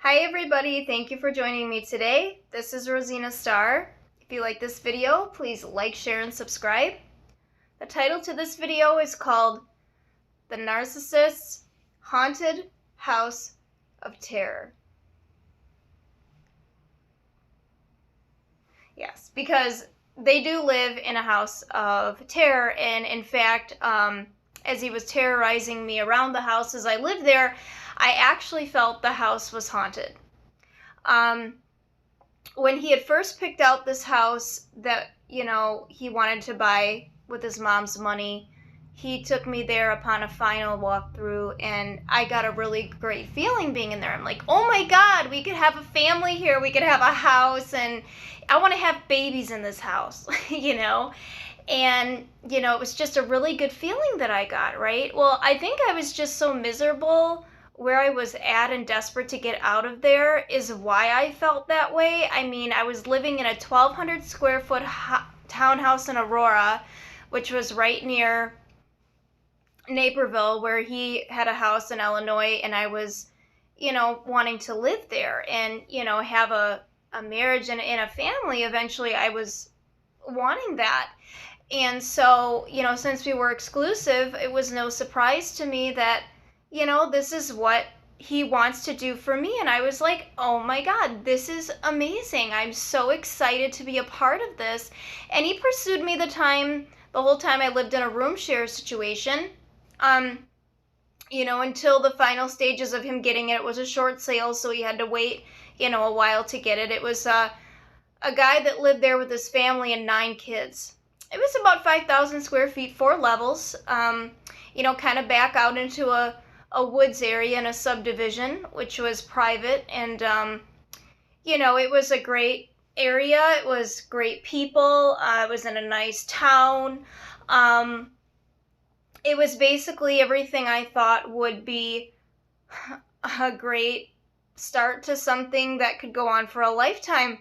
Hi everybody, thank you for joining me today. This is Rosina Starr. If you like this video, please like, share, and subscribe. The title to this video is called The Narcissist's Haunted House of Terror. Yes, because they do live in a house of terror, and in fact, as he was terrorizing me around the house as I lived there, I actually felt the house was haunted. When he had first picked out this house that, he wanted to buy with his mom's money, he took me there upon a final walkthrough, and I got a really great feeling being in there. I'm like, oh my God, we could have a family here. We could have a house, and I want to have babies in this house, And, it was just a really good feeling that I got, right? Well, I think I was just so miserable where I was at and desperate to get out of there is why I felt that way. I mean, I was living in a 1,200 square foot townhouse in Aurora, which was right near Naperville, where he had a house in Illinois, and I was, wanting to live there and, have a marriage and a family. Eventually, I was wanting that. And so, since we were exclusive, it was no surprise to me that, this is what he wants to do for me. And I was like, oh my God, this is amazing. I'm so excited to be a part of this. And he pursued me the whole time I lived in a room share situation. Until the final stages of him getting it. It was a short sale, so he had to wait, a while to get it. It was a guy that lived there with his family and 9 kids. It was about 5,000 square feet, 4 levels, kind of back out into a woods area in a subdivision, which was private. And, it was a great area. It was great people. It was in a nice town. It was basically everything I thought would be a great start to something that could go on for a lifetime.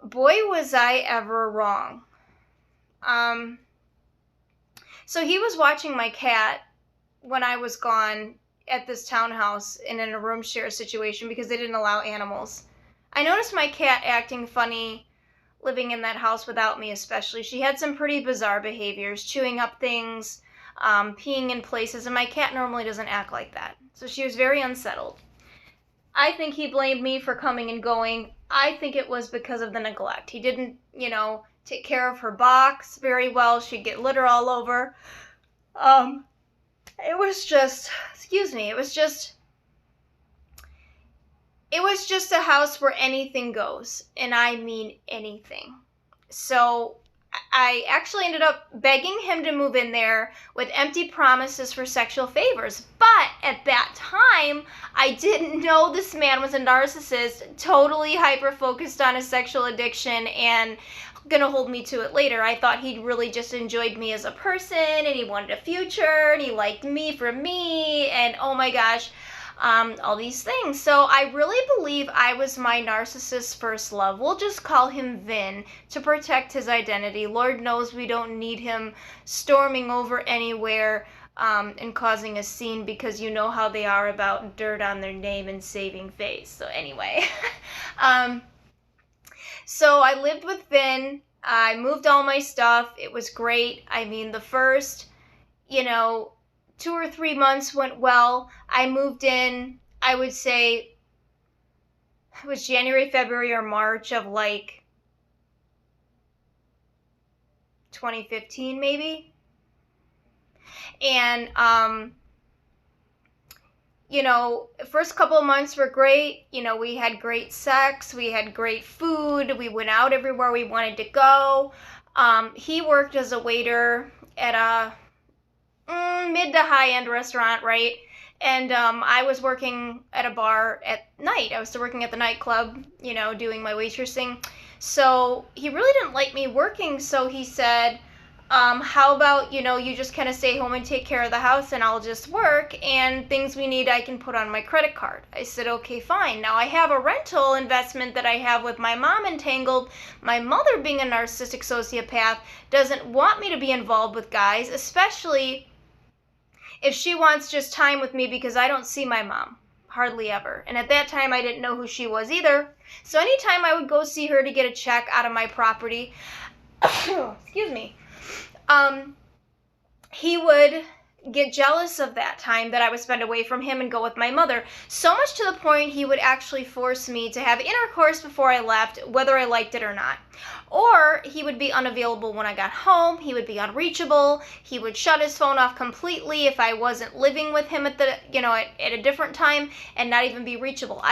Boy, was I ever wrong. So he was watching my cat when I was gone at this townhouse and in a room share situation because they didn't allow animals. I noticed my cat acting funny living in that house without me, especially. She had some pretty bizarre behaviors, chewing up things, peeing in places, and my cat normally doesn't act like that. So she was very unsettled. I think he blamed me for coming and going. I think it was because of the neglect. He didn't, take care of her box very well. She'd get litter all over. It was just a house where anything goes, and I mean anything. So I actually ended up begging him to move in there with empty promises for sexual favors. But at that time, I didn't know this man was a narcissist, totally hyper-focused on his sexual addiction and gonna hold me to it later. I thought he really just enjoyed me as a person, and he wanted a future, and he liked me for me, and oh my gosh, all these things. So I really believe I was my narcissist's first love. We'll just call him Vin to protect his identity. Lord knows we don't need him storming over anywhere and causing a scene, because you know how they are about dirt on their name and saving face. So anyway, so I lived with Vin. I moved all my stuff. It was great. I mean, the first, 2 or 3 months went well. I moved in, I would say, it was January, February, or March of 2015 maybe. And, first couple of months were great. We had great sex. We had great food. We went out everywhere we wanted to go. He worked as a waiter at a mid to high-end restaurant, right? And I was working at a bar at night. I was still working at the nightclub, doing my waitressing. So he really didn't like me working, so he said, how about, you just kind of stay home and take care of the house, and I'll just work, and things we need I can put on my credit card. I said, okay, fine. Now I have a rental investment that I have with my mom entangled. My mother, being a narcissistic sociopath, doesn't want me to be involved with guys, especially if she wants just time with me, because I don't see my mom. Hardly ever. And at that time, I didn't know who she was either. So anytime I would go see her to get a check out of my property, excuse me, he would get jealous of that time that I would spend away from him and go with my mother. So much to the point he would actually force me to have intercourse before I left, whether I liked it or not. Or he would be unavailable when I got home. He would be unreachable. He would shut his phone off completely if I wasn't living with him at a different time, and not even be reachable.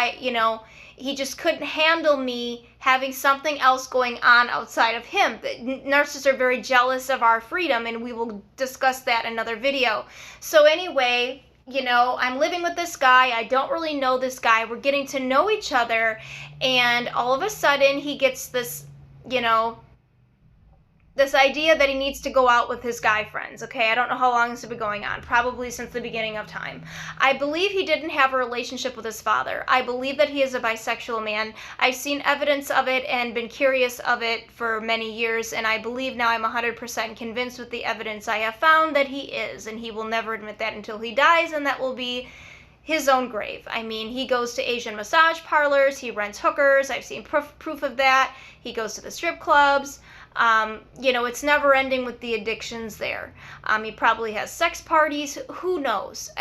He just couldn't handle me having something else going on outside of him. Narcissists are very jealous of our freedom, and we will discuss that in another video. So anyway, I'm living with this guy. I don't really know this guy. We're getting to know each other, and all of a sudden he gets this, this idea that he needs to go out with his guy friends, okay? I don't know how long this has been going on, probably since the beginning of time. I believe he didn't have a relationship with his father. I believe that he is a bisexual man. I've seen evidence of it and been curious of it for many years, and I believe now I'm 100% convinced with the evidence I have found that he is, and he will never admit that until he dies, and that will be his own grave. I mean, he goes to Asian massage parlors, he rents hookers, I've seen proof of that. He goes to the strip clubs. It's never ending with the addictions there. He probably has sex parties, who knows?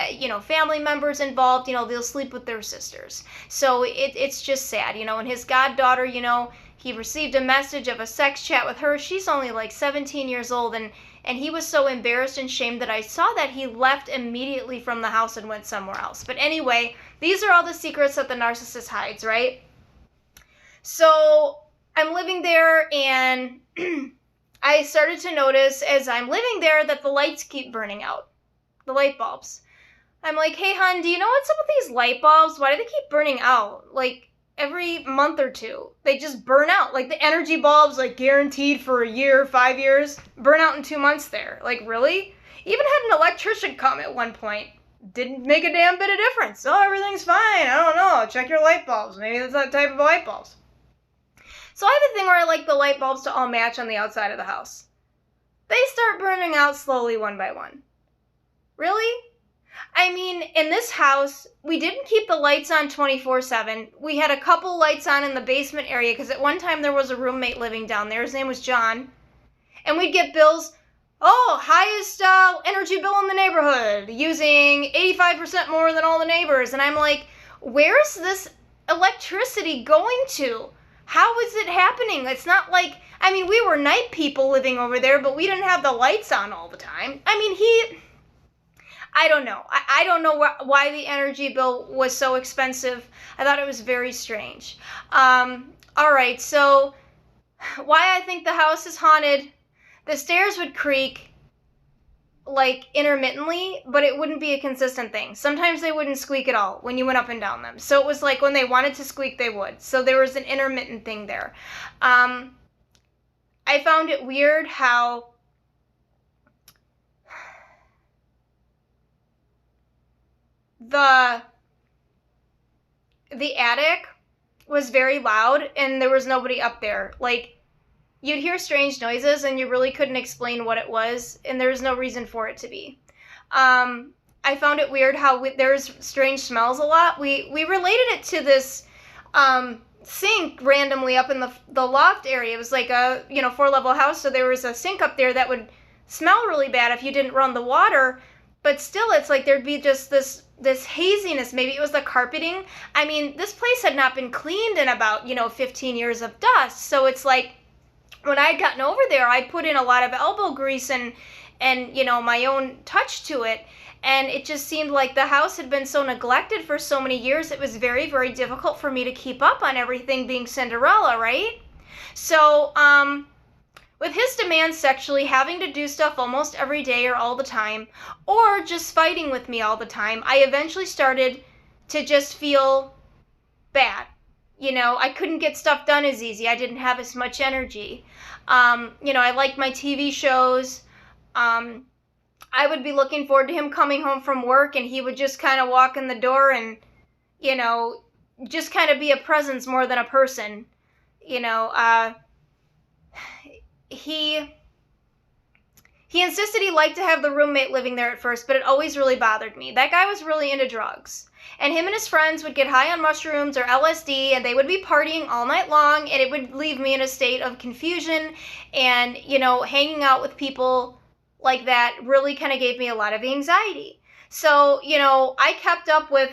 Family members involved, they'll sleep with their sisters. So it's just sad, and his goddaughter, he received a message of a sex chat with her. She's only like 17 years old, and he was so embarrassed and shamed that I saw that he left immediately from the house and went somewhere else. But anyway, these are all the secrets that the narcissist hides, right? So I'm living there, and I started to notice as I'm living there that the lights keep burning out, the light bulbs. I'm like, hey, hon, do you know what's up with these light bulbs? Why do they keep burning out? Like, every month or two, they just burn out. Like, the energy bulbs, like, guaranteed for a year, 5 years, burn out in 2 months there. Like, really? Even had an electrician come at one point. Didn't make a damn bit of difference. Oh, everything's fine. I don't know. Check your light bulbs. Maybe that's that type of light bulbs. So I have a thing where I like the light bulbs to all match on the outside of the house. They start burning out slowly one by one. Really? I mean, in this house, we didn't keep the lights on 24/7. We had a couple lights on in the basement area because at one time there was a roommate living down there. His name was John. And we'd get bills, highest energy bill in the neighborhood, using 85% more than all the neighbors. And I'm like, where's this electricity going to? How is it happening? It's not like, we were night people living over there, but we didn't have the lights on all the time. I don't know. I don't know why the energy bill was so expensive. I thought it was very strange. All right, so why I think the house is haunted. The stairs would creak, like, intermittently, but it wouldn't be a consistent thing. Sometimes they wouldn't squeak at all when you went up and down them. So it was like when they wanted to squeak, they would. So there was an intermittent thing there. I found it weird how the attic was very loud and there was nobody up there. Like, you'd hear strange noises and you really couldn't explain what it was, and there was no reason for it to be. I found it weird how there's strange smells a lot. We related it to this sink randomly up in the loft area. It was like a 4-level house, so there was a sink up there that would smell really bad if you didn't run the water. But still, it's like there'd be just this haziness. Maybe it was the carpeting. This place had not been cleaned in about 15 years of dust. So it's like, when I'd gotten over there, I'd put in a lot of elbow grease and my own touch to it. And it just seemed like the house had been so neglected for so many years, it was very, very difficult for me to keep up on everything being Cinderella, right? So, with his demands sexually, having to do stuff almost every day or all the time, or just fighting with me all the time, I eventually started to just feel bad. I couldn't get stuff done as easy. I didn't have as much energy. I liked my TV shows. I would be looking forward to him coming home from work, and he would just kind of walk in the door and, just kind of be a presence more than a person. He insisted he liked to have the roommate living there at first, but it always really bothered me. That guy was really into drugs. And him and his friends would get high on mushrooms or LSD, and they would be partying all night long, and it would leave me in a state of confusion. And, hanging out with people like that really kind of gave me a lot of anxiety. So, I kept up with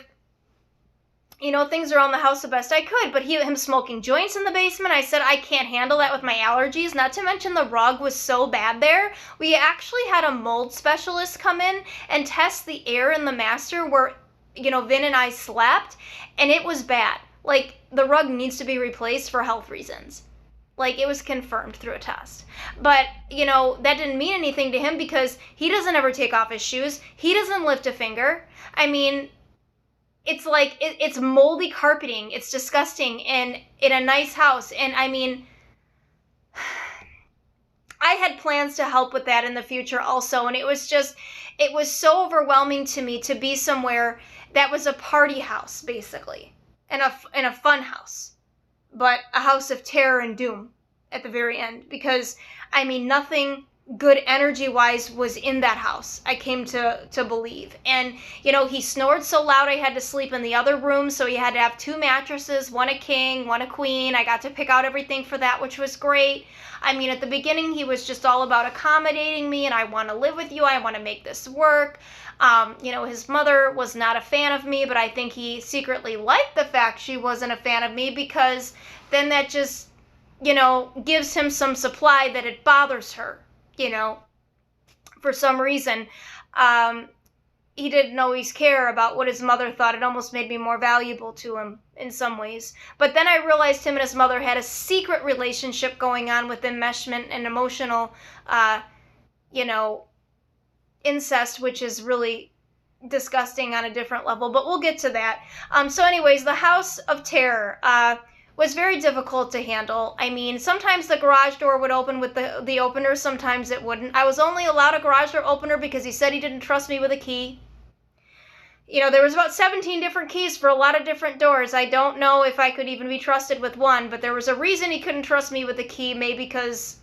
things around the house the best I could, but him smoking joints in the basement, I said I can't handle that with my allergies, not to mention the rug was so bad there. We actually had a mold specialist come in and test the air in the master where, Vin and I slept, and it was bad. Like, the rug needs to be replaced for health reasons. Like, it was confirmed through a test. But, that didn't mean anything to him because he doesn't ever take off his shoes. He doesn't lift a finger. I mean, it's like, it's moldy carpeting. It's disgusting in a nice house. And I mean, I had plans to help with that in the future also. And it was so overwhelming to me to be somewhere that was a party house, basically. And a fun house. But a house of terror and doom at the very end. Because, I mean, nothing good energy-wise was in that house, I came to believe. And, he snored so loud I had to sleep in the other room, so he had to have 2 mattresses, one a king, one a queen. I got to pick out everything for that, which was great. I mean, at the beginning, he was just all about accommodating me, and I want to live with you, I want to make this work. His mother was not a fan of me, but I think he secretly liked the fact she wasn't a fan of me, because then that just, gives him some supply that it bothers her. For some reason, he didn't always care about what his mother thought. It almost made me more valuable to him in some ways. But then I realized him and his mother had a secret relationship going on with enmeshment and emotional, incest, which is really disgusting on a different level. But we'll get to that. So anyways, the House of Terror, was very difficult to handle. I mean, sometimes the garage door would open with the opener, sometimes it wouldn't. I was only allowed a garage door opener because he said he didn't trust me with a key. There was about 17 different keys for a lot of different doors. I don't know if I could even be trusted with one, but there was a reason he couldn't trust me with the key, maybe because,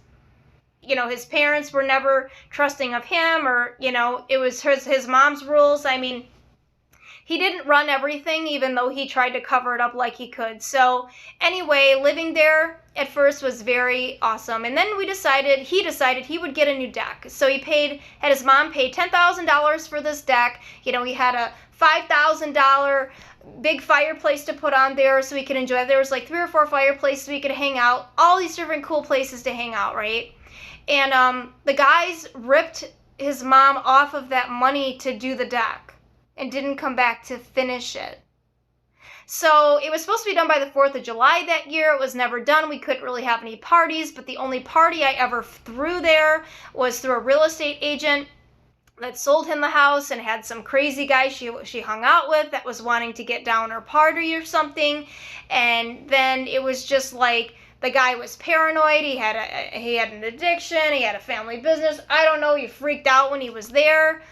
his parents were never trusting of him, or, it was his mom's rules. I mean, he didn't run everything, even though he tried to cover it up like he could. So anyway, living there at first was very awesome. And then he decided he would get a new deck. So had his mom pay $10,000 for this deck. He had a $5,000 big fireplace to put on there so we could enjoy it. There was like 3 or 4 fireplaces we could hang out. All these different cool places to hang out, right? And the guys ripped his mom off of that money to do the deck and didn't come back to finish it. So it was supposed to be done by the 4th of July that year. It was never done. We couldn't really have any parties, but the only party I ever threw there was through a real estate agent that sold him the house and had some crazy guy she hung out with that was wanting to get down her party or something. And then it was just like, the guy was paranoid. He had an addiction. He had a family business. I don't know. He freaked out when he was there.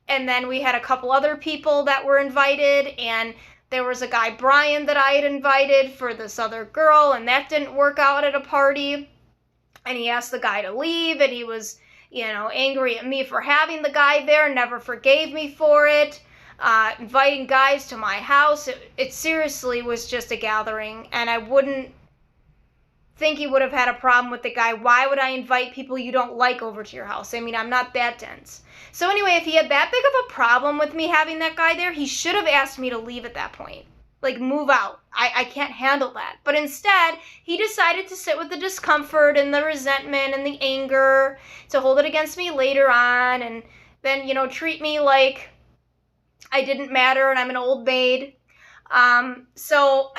And then we had a couple other people that were invited, and there was a guy, Brian, that I had invited for this other girl, and that didn't work out at a party. And he asked the guy to leave, and he was, angry at me for having the guy there, never forgave me for it. Inviting guys to my house, it seriously was just a gathering, and I wouldn't think he would have had a problem with the guy. Why would I invite people you don't like over to your house? I mean, I'm not that dense. So anyway, if he had that big of a problem with me having that guy there, he should have asked me to leave at that point. Like, move out. I can't handle that. But instead, he decided to sit with the discomfort and the resentment and the anger, to hold it against me later on, and then, treat me like I didn't matter and I'm an old maid. So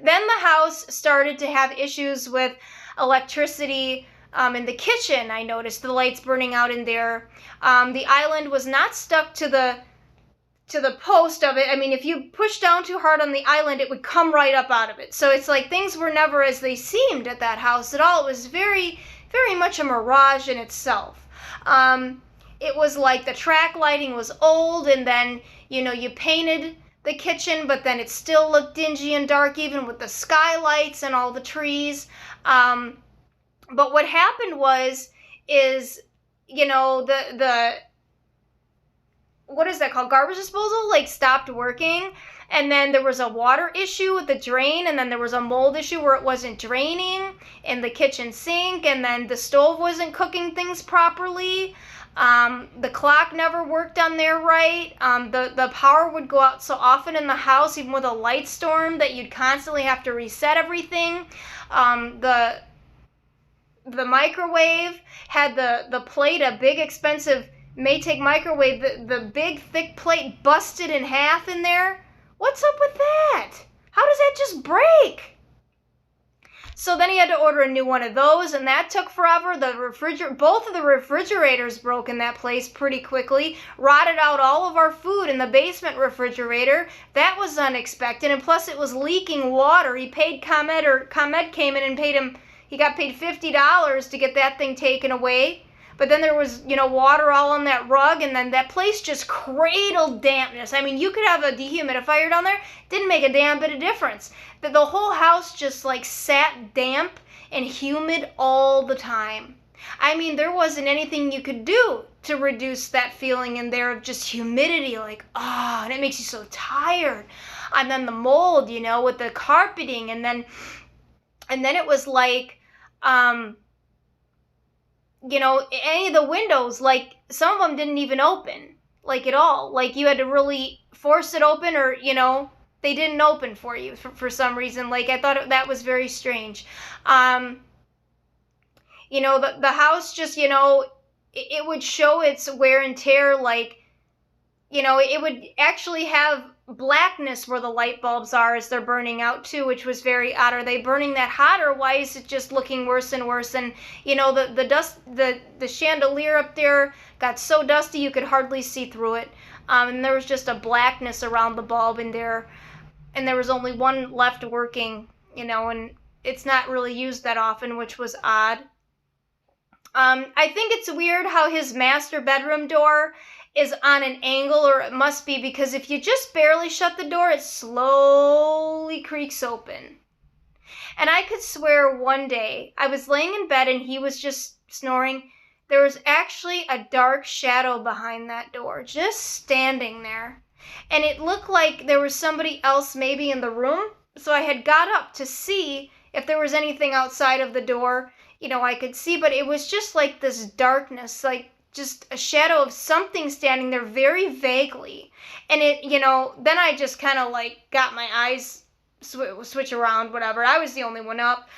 then the house started to have issues with electricity in the kitchen. I noticed the lights burning out in there. The island was not stuck to the post of it. I mean, if you push down too hard on the island, it would come right up out of it. So it's like things were never as they seemed at that house at all. It was very, very much a mirage in itself. It was like the track lighting was old, and then, you painted the kitchen, but then it still looked dingy and dark, even with the skylights and all the trees. But what happened is the what is that called? Garbage disposal, like, stopped working. And then there was a water issue with the drain, and then there was a mold issue where it wasn't draining in the kitchen sink, and then the stove wasn't cooking things properly. The clock never worked on there right. The power would go out so often in the house, even with a light storm, that you'd constantly have to reset everything. The microwave had the plate, a big expensive Maytag microwave, the big thick plate busted in half in there. What's up with that? How does that just break? So then he had to order a new one of those, and that took forever. Both of the refrigerators broke in that place pretty quickly, rotted out all of our food in the basement refrigerator. That was unexpected, and plus it was leaking water. He paid ComEd, or ComEd came in and paid him, he got paid $50 to get that thing taken away. But then there was, water all on that rug, and then that place just cradled dampness. I mean, you could have a dehumidifier down there, didn't make a damn bit of difference. The whole house just, like, sat damp and humid all the time. I mean, there wasn't anything you could do to reduce that feeling in there of just humidity, like, and it makes you so tired. And then the mold, with the carpeting, and then it was like, any of the windows, like, some of them didn't even open, like, at all. Like, you had to really force it open, or, they didn't open for you for some reason. Like, I thought that was very strange. The house just, it would show its wear and tear, like, it would actually have blackness where the light bulbs are as they're burning out too, which was very odd. Are they burning that hot, or why is it just looking worse and worse? And the dust, the chandelier up there got so dusty you could hardly see through it. And there was just a blackness around the bulb in there, and there was only one left working, and it's not really used that often, which was odd. I think it's weird how his master bedroom door is on an angle, or it must be, because if you just barely shut the door, it slowly creaks open. And I could swear one day I was laying in bed and he was just snoring. There was actually a dark shadow behind that door, just standing there. And it looked like there was somebody else maybe in the room. So I had got up to see if there was anything outside of the door, I could see, but it was just like this darkness, like just a shadow of something standing there very vaguely. And it, then I just kind of like got my eyes switch around, whatever. I was the only one up.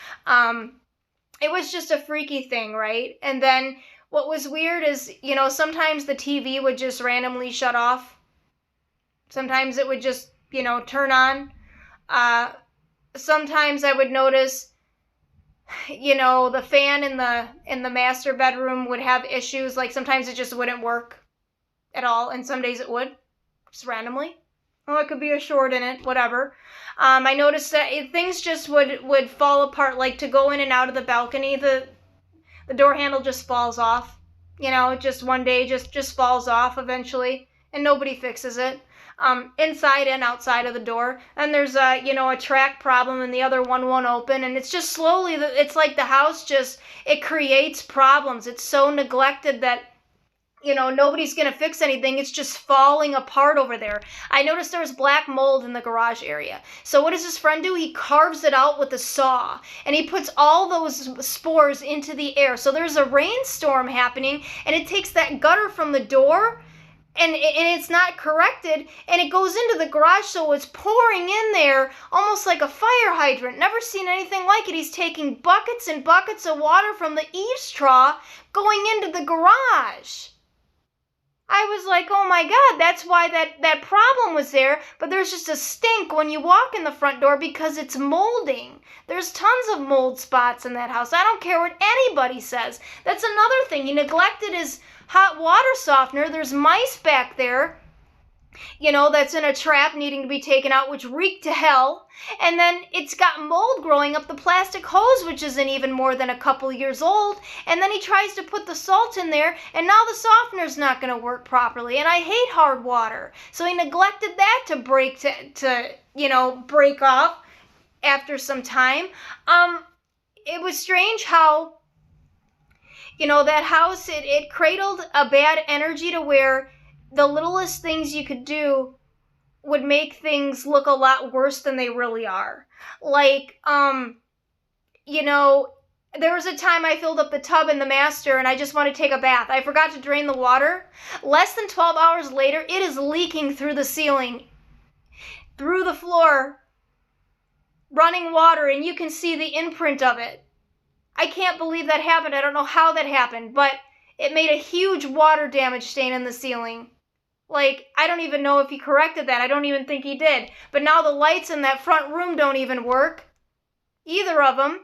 It was just a freaky thing, right? And then what was weird is, sometimes the TV would just randomly shut off. Sometimes it would just, turn on. Sometimes I would notice, the fan in the master bedroom would have issues. Like, sometimes it just wouldn't work at all, and some days it would, just randomly. Oh, it could be a short in it, whatever. I noticed that things just would fall apart, like to go in and out of the balcony, the door handle just falls off. Just one day just falls off eventually, and nobody fixes it. Inside and outside of the door. And there's a track problem, and the other one won't open, and it's just slowly, it's like the house it creates problems. It's so neglected that, nobody's gonna fix anything. It's just falling apart over there. I noticed there was black mold in the garage area. So what does his friend do? He carves it out with a saw, and he puts all those spores into the air. So there's a rainstorm happening, and it takes that gutter from the door, and it's not corrected, and it goes into the garage, so it's pouring in there almost like a fire hydrant. Never seen anything like it. He's taking buckets and buckets of water from the eaves trough going into the garage. I was like, oh my God, that's why that problem was there, but there's just a stink when you walk in the front door because it's molding. There's tons of mold spots in that house. I don't care what anybody says. That's another thing. He neglected his hot water softener. There's mice back there, that's in a trap needing to be taken out, which reeked to hell. And then it's got mold growing up the plastic hose, which isn't even more than a couple years old. And then he tries to put the salt in there, and now the softener's not going to work properly. And I hate hard water. So he neglected that to break off after some time. It was strange how, That house, it cradled a bad energy to where the littlest things you could do would make things look a lot worse than they really are. Like, there was a time I filled up the tub in the master and I just wanted to take a bath. I forgot to drain the water. Less than 12 hours later, it is leaking through the ceiling, through the floor, running water, and you can see the imprint of it. I can't believe that happened. I don't know how that happened, but it made a huge water damage stain in the ceiling. Like, I don't even know if he corrected that. I don't even think he did. But now the lights in that front room don't even work. Either of them.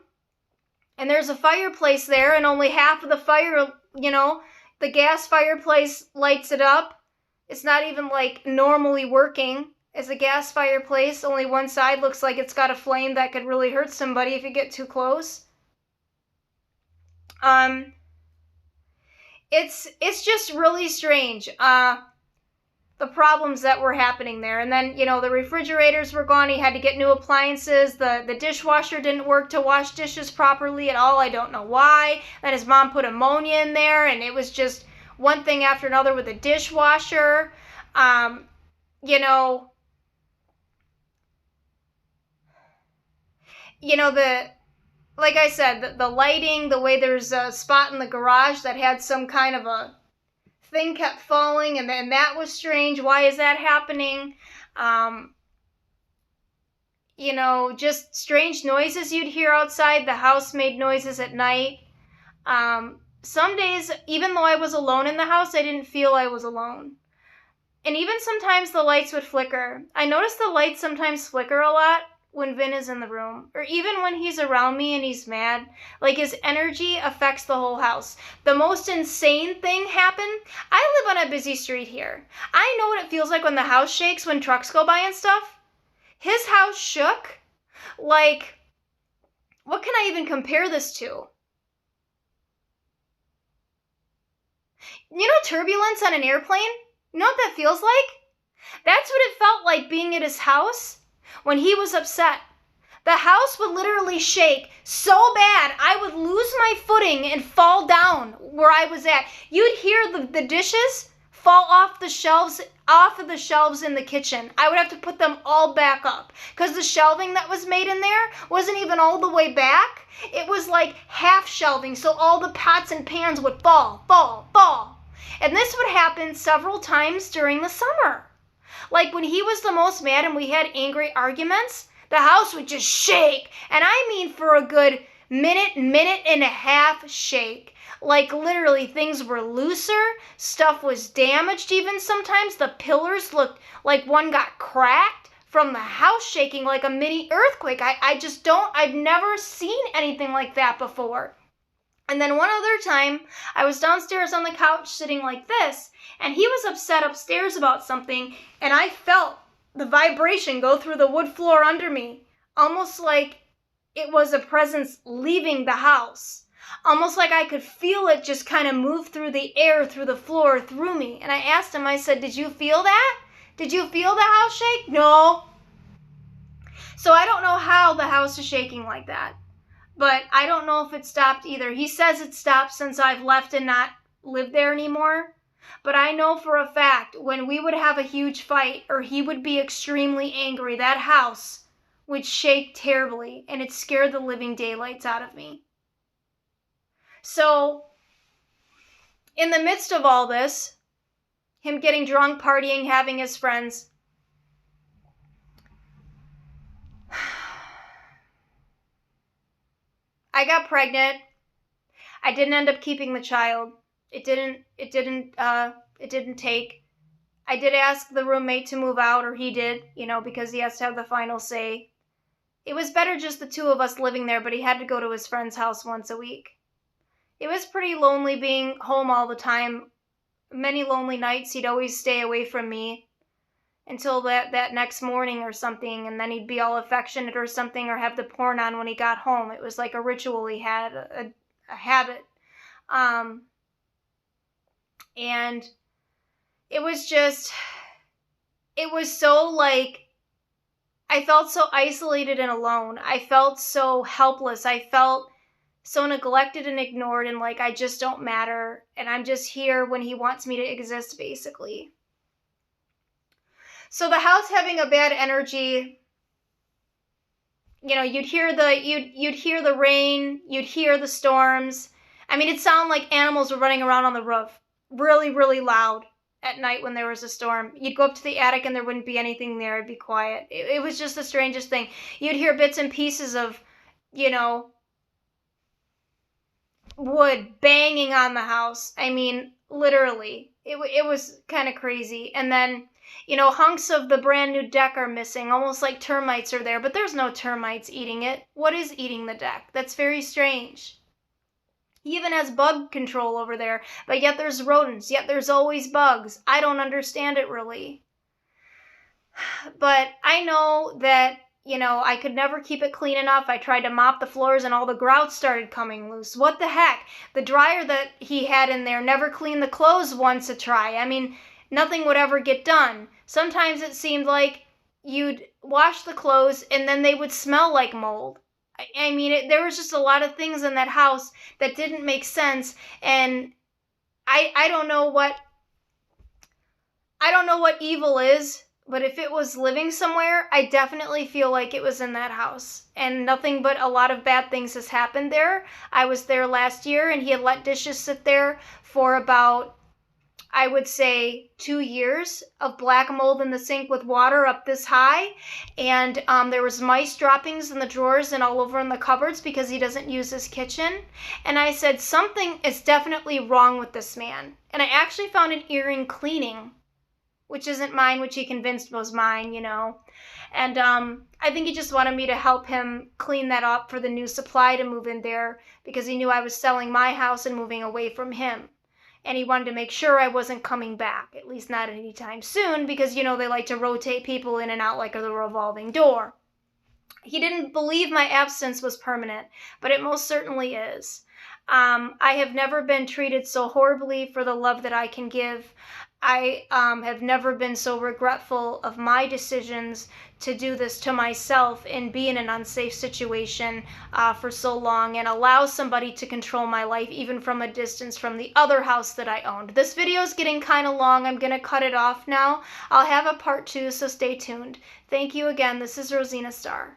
And there's a fireplace there, and only half of the fire, the gas fireplace lights it up. It's not even, like, normally working. It's a gas fireplace. Only one side looks like it's got a flame that could really hurt somebody if you get too close. It's just really strange. The problems that were happening there. And then, the refrigerators were gone. He had to get new appliances. The dishwasher didn't work to wash dishes properly at all. I don't know why. Then his mom put ammonia in there, and it was just one thing after another with the dishwasher. Like I said, the lighting, the way there's a spot in the garage that had some kind of a thing kept falling, and then that was strange. Why is that happening? Just strange noises you'd hear outside. The house made noises at night. Some days, even though I was alone in the house, I didn't feel I was alone. And even sometimes the lights would flicker. I noticed the lights sometimes flicker a lot when Vin is in the room, or even when he's around me and he's mad. Like, his energy affects the whole house. The most insane thing happened. I live on a busy street here. I know what it feels like when the house shakes when trucks go by and stuff. His house shook. Like, what can I even compare this to? Turbulence on an airplane? You know what that feels like? That's what it felt like being at his house when he was upset. The house would literally shake so bad I would lose my footing and fall down where I was at. You'd hear the dishes fall off the shelves, off of the shelves in the kitchen. I would have to put them all back up because the shelving that was made in there wasn't even all the way back. It was like half shelving, so all the pots and pans would fall. And this would happen several times during the summer. Like, when he was the most mad and we had angry arguments, the house would just shake. And I mean for a good minute and a half shake. Like, literally, things were looser. Stuff was damaged even sometimes. The pillars looked like one got cracked from the house shaking like a mini earthquake. I've never seen anything like that before. And then one other time, I was downstairs on the couch sitting like this, and he was upset upstairs about something, and I felt the vibration go through the wood floor under me, almost like it was a presence leaving the house. Almost like I could feel it just kind of move through the air, through the floor, through me. And I asked him, I said, did you feel that? Did you feel the house shake? No. So I don't know how the house is shaking like that. But I don't know if it stopped either. He says it stopped since I've left and not lived there anymore. But I know for a fact when we would have a huge fight or he would be extremely angry, that house would shake terribly, and it scared the living daylights out of me. So, in the midst of all this, him getting drunk, partying, having his friends, I got pregnant. I didn't end up keeping the child. It didn't take. I did ask the roommate to move out, or he did, because he has to have the final say. It was better just the two of us living there, but he had to go to his friend's house once a week. It was pretty lonely being home all the time. Many lonely nights, he'd always stay away from me until that next morning or something, and then he'd be all affectionate or something, or have the porn on when he got home. It was like a ritual he had, a habit. And it was so like, I felt so isolated and alone. I felt so helpless. I felt so neglected and ignored, and like I just don't matter, and I'm just here when he wants me to exist, basically. So the house having a bad energy, you'd hear the rain, you'd hear the storms. I mean, it sounded like animals were running around on the roof, really, really loud at night when there was a storm. You'd go up to the attic and there wouldn't be anything there. It'd be quiet. It was just the strangest thing. You'd hear bits and pieces of, wood banging on the house. I mean, literally. It was kind of crazy. And then, hunks of the brand new deck are missing, almost like termites are there, but there's no termites eating it. What is eating the deck? That's very strange. He even has bug control over there, but yet there's rodents, yet there's always bugs. I don't understand it really. But I know that, I could never keep it clean enough. I tried to mop the floors and all the grout started coming loose. What the heck? The dryer that he had in there never cleaned the clothes once a try. I mean, nothing would ever get done. Sometimes it seemed like you'd wash the clothes and then they would smell like mold. I mean, there was just a lot of things in that house that didn't make sense, and I don't know what evil is, but if it was living somewhere, I definitely feel like it was in that house. And nothing but a lot of bad things has happened there. I was there last year, and he had let dishes sit there for about, I would say, 2 years of black mold in the sink with water up this high. And there was mice droppings in the drawers and all over in the cupboards because he doesn't use his kitchen. And I said, something is definitely wrong with this man. And I actually found an earring cleaning, which isn't mine, which he convinced was mine, And I think he just wanted me to help him clean that up for the new supply to move in there because he knew I was selling my house and moving away from him. And he wanted to make sure I wasn't coming back, at least not anytime soon, because, they like to rotate people in and out like a revolving door. He didn't believe my absence was permanent, but it most certainly is. I have never been treated so horribly for the love that I can give. I have never been so regretful of my decisions to do this to myself and be in an unsafe situation for so long and allow somebody to control my life even from a distance from the other house that I owned. This video is getting kind of long. I'm going to cut it off now. I'll have a part 2, so stay tuned. Thank you again. This is Rosina Starr.